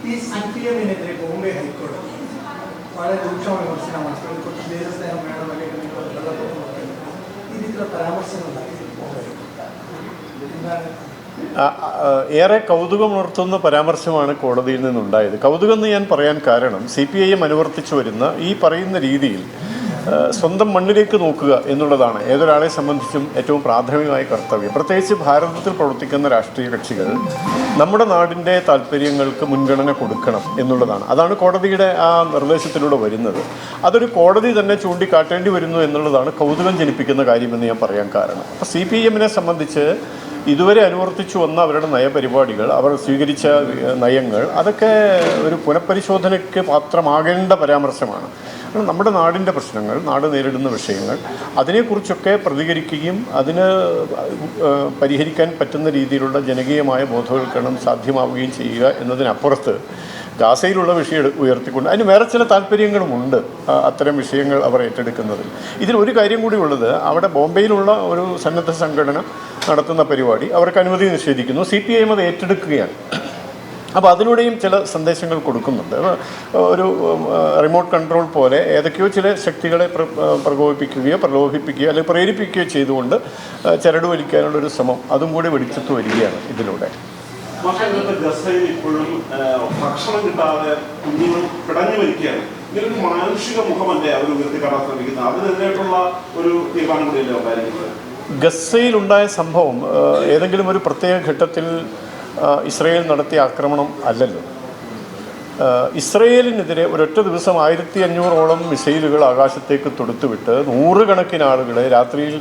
ഈ CPM-നെതിരെ ബോംബെ ഹൈക്കോടതി വളരെ രൂക്ഷമായ വിമർശനമാണ്. കുറച്ച് ദേശസ്നേഹം വേണം, അല്ലെങ്കിൽ ഈ രീതിയിലുള്ള പരാമർശങ്ങളുണ്ടായി. എന്താണ് ഏറെ കൗതുകമുണർത്തുന്ന പരാമർശമാണ് കോടതിയിൽ നിന്നുണ്ടായത്. കൗതുകം എന്ന് ഞാൻ പറയാൻ കാരണം CPIM അനുവർത്തിച്ചു വരുന്ന ഈ പറയുന്ന രീതിയിൽ സ്വന്തം മണ്ണിലേക്ക് നോക്കുക എന്നുള്ളതാണ് ഏതൊരാളെ സംബന്ധിച്ചും ഏറ്റവും പ്രാഥമികമായ കർത്തവ്യം. പ്രത്യേകിച്ച് ഭാരതത്തിൽ പ്രവർത്തിക്കുന്ന രാഷ്ട്രീയ കക്ഷികൾ നമ്മുടെ നാടിൻ്റെ താല്പര്യങ്ങൾക്ക് മുൻഗണന കൊടുക്കണം എന്നുള്ളതാണ്. അതാണ് കോടതിയുടെ ആ നിർദ്ദേശത്തിലൂടെ വരുന്നത്. അതൊരു കോടതി തന്നെ ചൂണ്ടിക്കാട്ടേണ്ടി വരുന്നു എന്നുള്ളതാണ് കൗതുകം ജനിപ്പിക്കുന്ന കാര്യമെന്ന് ഞാൻ പറയാൻ കാരണം. അപ്പോൾ CPM-നെ സംബന്ധിച്ച് ഇതുവരെ അനുവർത്തിച്ചു വന്ന അവരുടെ നയപരിപാടികൾ, അവർ സ്വീകരിച്ച നയങ്ങൾ, അതൊക്കെ ഒരു പുനഃപരിശോധനയ്ക്ക് പാത്രമാകേണ്ട പരാമർശമാണ്. നമ്മുടെ നാടിൻ്റെ പ്രശ്നങ്ങൾ, നാട് നേരിടുന്ന വിഷയങ്ങൾ, അതിനെക്കുറിച്ചൊക്കെ പ്രതികരിക്കുകയും അതിന് പരിഹരിക്കാൻ പറ്റുന്ന രീതിയിലുള്ള ജനകീയമായ ബോധവൽക്കരണം സാധ്യമാവുകയും ചെയ്യുക എന്നതിനപ്പുറത്ത് ഗാസയിലുള്ള വിഷയം ഉയർത്തിക്കൊണ്ട് അതിന് വേറെ ചില താല്പര്യങ്ങളുമുണ്ട് അത്തരം വിഷയങ്ങൾ അവർ ഏറ്റെടുക്കുന്നതിൽ. ഇതിലൊരു കാര്യം കൂടി ഉള്ളത്, അവിടെ ബോംബെയിലുള്ള ഒരു സന്നദ്ധ സംഘടന നടത്തുന്ന പരിപാടി അവർക്ക് അനുമതി നിഷേധിക്കുന്നു. CPIM അത് ഏറ്റെടുക്കുകയാണ്. അപ്പോൾ അതിലൂടെയും ചില സന്ദേശങ്ങൾ കൊടുക്കുന്നുണ്ട്. ഒരു റിമോട്ട് കൺട്രോൾ പോലെ ഏതൊക്കെയോ ചില ശക്തികളെ പ്രകോപിപ്പിക്കുകയോ പ്രലോഭിപ്പിക്കുകയോ അല്ലെങ്കിൽ പ്രേരിപ്പിക്കുകയോ ചെയ്തുകൊണ്ട് ചരട് വലിക്കാനുള്ളൊരു ശ്രമം അതും കൂടി വെടിച്ചെത്തു വരികയാണ് ഇതിലൂടെ. ഗസയിൽ ഇപ്പോഴും ഭക്ഷണം കിട്ടാതെ കുഞ്ഞുങ്ങൾ പിടഞ്ഞു മരിക്കുകയാണ്. ഇങ്ങനൊരു മാനുഷിക മുഖമല്ലേ അവർ ഉയർത്തിക്കാട്ടാൻ ശ്രമിക്കുന്നത്? അതിനെതിരായിട്ടുള്ള ഒരു തീരുമാനം കൂടിയല്ലേ ഉണ്ടായിരിക്കുന്നത്? ഗസയിലുണ്ടായ സംഭവം ഏതെങ്കിലും ഒരു പ്രത്യേക ഘട്ടത്തിൽ ഇസ്രയേൽ നടത്തിയ ആക്രമണം അല്ലല്ലോ. ഇസ്രയേലിനെതിരെ ഒരൊറ്റ ദിവസം 1500ഓളം മിസൈലുകൾ ആകാശത്തേക്ക് തൊടുത്തുവിട്ട് നൂറുകണക്കിന് ആളുകളെ രാത്രിയിൽ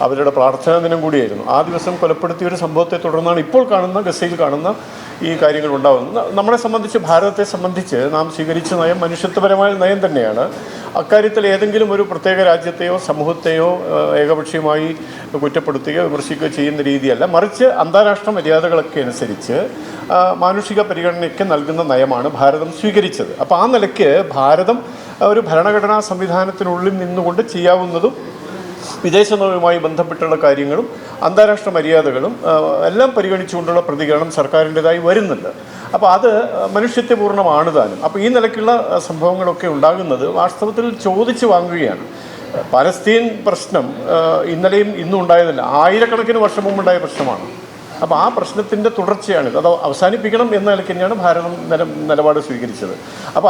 അവരുടെ പ്രാർത്ഥനാ ദിനം കൂടിയായിരുന്നു ആ ദിവസം കൊലപ്പെടുത്തിയ ഒരു സംഭവത്തെ തുടർന്നാണ് ഇപ്പോൾ കാണുന്ന ഗസയിൽ കാണുന്ന ഈ കാര്യങ്ങൾ ഉണ്ടാകുന്നത്. നമ്മളെ സംബന്ധിച്ച്, ഭാരതത്തെ സംബന്ധിച്ച് നാം സ്വീകരിച്ച നയം മനുഷ്യത്വപരമായ നയം തന്നെയാണ്. അക്കാര്യത്തിൽ ഏതെങ്കിലും ഒരു പ്രത്യേക രാജ്യത്തെയോ സമൂഹത്തെയോ ഏകപക്ഷീയമായി കുറ്റപ്പെടുത്തുകയോ വിമർശിക്കുകയോ ചെയ്യുന്ന രീതിയല്ല, മറിച്ച് അന്താരാഷ്ട്ര മര്യാദകളൊക്കെ അനുസരിച്ച് മാനുഷിക പരിഗണനയ്ക്ക് നൽകുന്ന നയമാണ് ഭാരതം സ്വീകരിച്ചത്. അപ്പോൾ ആ നിലയ്ക്ക് ഭാരതം ഒരു ഭരണഘടനാ സംവിധാനത്തിനുള്ളിൽ നിന്നുകൊണ്ട് ചെയ്യാവുന്നതും വിദേശ നയവുമായി ബന്ധപ്പെട്ടുള്ള കാര്യങ്ങളും അന്താരാഷ്ട്ര മര്യാദകളും എല്ലാം പരിഗണിച്ചുകൊണ്ടുള്ള പ്രതികരണം സർക്കാരിൻ്റെതായി വരുന്നുണ്ട്. അപ്പോൾ അത് മനുഷ്യത്വപൂർണ്ണമാണ് താനും. അപ്പോൾ ഈ നിലയ്ക്കുള്ള സംഭവങ്ങളൊക്കെ ഉണ്ടാകുന്നത് വാസ്തവത്തിൽ ചോദിച്ചു വാങ്ങുകയാണ്. പലസ്തീൻ പ്രശ്നം ഇന്നലെയും ഇന്നും ഉണ്ടായതല്ല, ആയിരക്കണക്കിന് വർഷം മുമ്പുണ്ടായ പ്രശ്നമാണ്. അപ്പോൾ ആ പ്രശ്നത്തിൻ്റെ തുടർച്ചയാണിത്. അത് അവസാനിപ്പിക്കണം എന്ന നിലയ്ക്ക് തന്നെയാണ് ഭാരതം നിലപാട് സ്വീകരിച്ചത്. അപ്പോൾ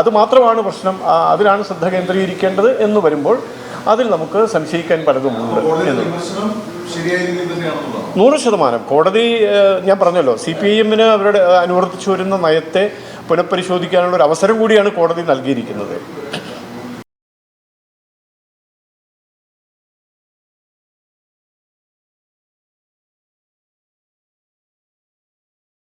അത് മാത്രമാണ് പ്രശ്നം, അതിലാണ് ശ്രദ്ധ കേന്ദ്രീകരിക്കേണ്ടത് എന്ന് വരുമ്പോൾ അതിൽ നമുക്ക് സംശയിക്കാൻ പലതുമുണ്ട്. 100% കോടതി, ഞാൻ പറഞ്ഞല്ലോ, CPIM-ന് അവരുടെ അനുവർത്തിച്ചു വരുന്ന നയത്തെ പുനഃപരിശോധിക്കാനുള്ള ഒരു അവസരം കൂടിയാണ് കോടതി നൽകിയിരിക്കുന്നത്.